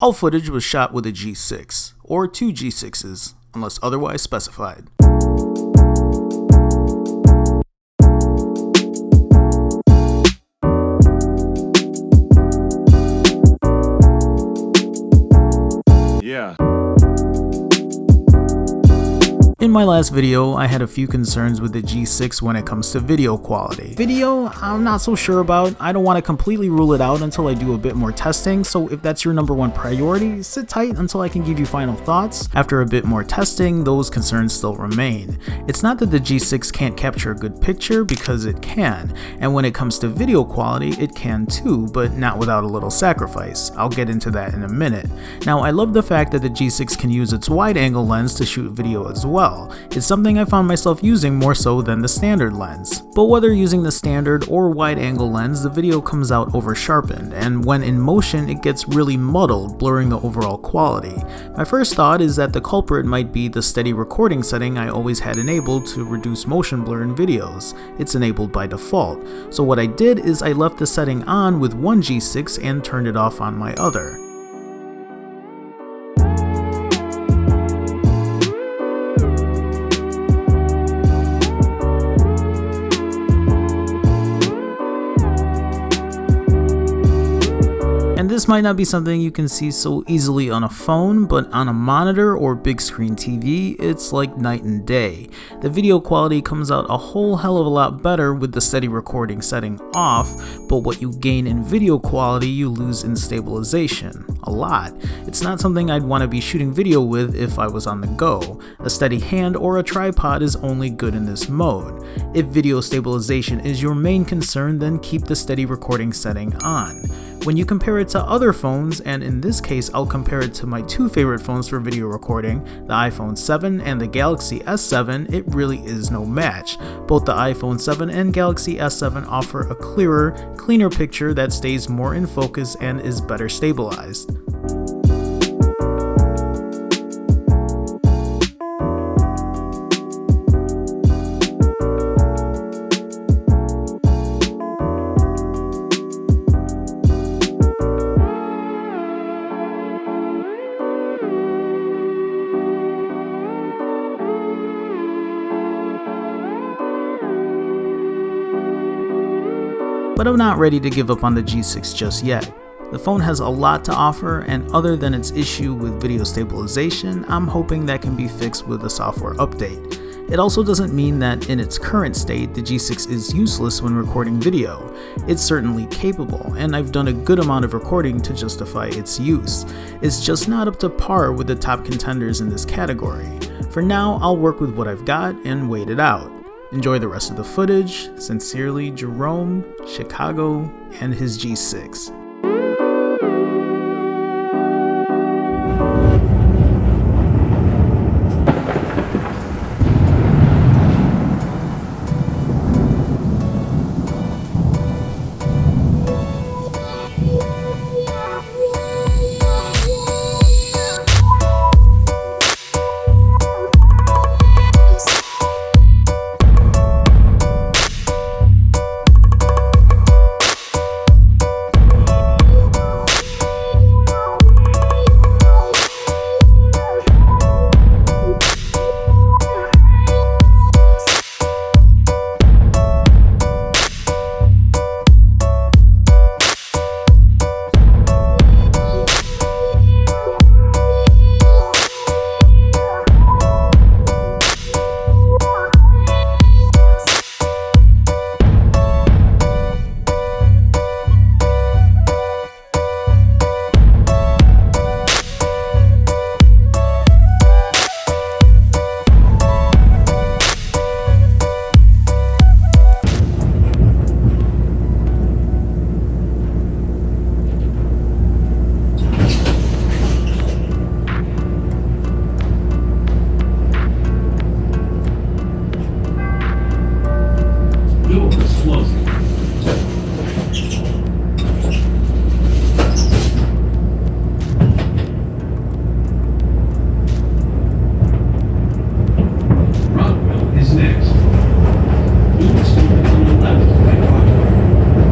All footage was shot with a G6, or two G6s, unless otherwise specified. Yeah. In my last video, I had a few concerns with the G6 when it comes to video quality. Video, I'm not so sure about. I don't want to completely rule it out until I do a bit more testing, so if that's your number one priority, sit tight until I can give you final thoughts. After a bit more testing, those concerns still remain. It's not that the G6 can't capture a good picture, because it can, and when it comes to video quality, it can too, but not without a little sacrifice. I'll get into that in a minute. Now, I love the fact that the G6 can use its wide-angle lens to shoot video as well. It's something I found myself using more so than the standard lens. But whether using the standard or wide-angle lens, the video comes out over sharpened, and when in motion it gets really muddled, blurring the overall quality. My first thought is that the culprit might be the steady recording setting I always had enabled to reduce motion blur in videos. It's enabled by default. So what I did is I left the setting on with one G6 and turned it off on my other. And this might not be something you can see so easily on a phone, but on a monitor or big screen TV, it's like night and day. The video quality comes out a whole hell of a lot better with the steady recording setting off, but what you gain in video quality you lose in stabilization. A lot. It's not something I'd want to be shooting video with if I was on the go. A steady hand or a tripod is only good in this mode. If video stabilization is your main concern, then keep the steady recording setting on. When you compare it to other phones, and in this case I'll compare it to my two favorite phones for video recording, the iPhone 7 and the Galaxy S7, it really is no match. Both the iPhone 7 and Galaxy S7 offer a clearer, cleaner picture that stays more in focus and is better stabilized. But I'm not ready to give up on the G6 just yet. The phone has a lot to offer, and other than its issue with video stabilization, I'm hoping that can be fixed with a software update. It also doesn't mean that in its current state, the G6 is useless when recording video. It's certainly capable, and I've done a good amount of recording to justify its use. It's just not up to par with the top contenders in this category. For now, I'll work with what I've got and wait it out. Enjoy the rest of the footage. Sincerely, Jerome, Chicago, and his G6.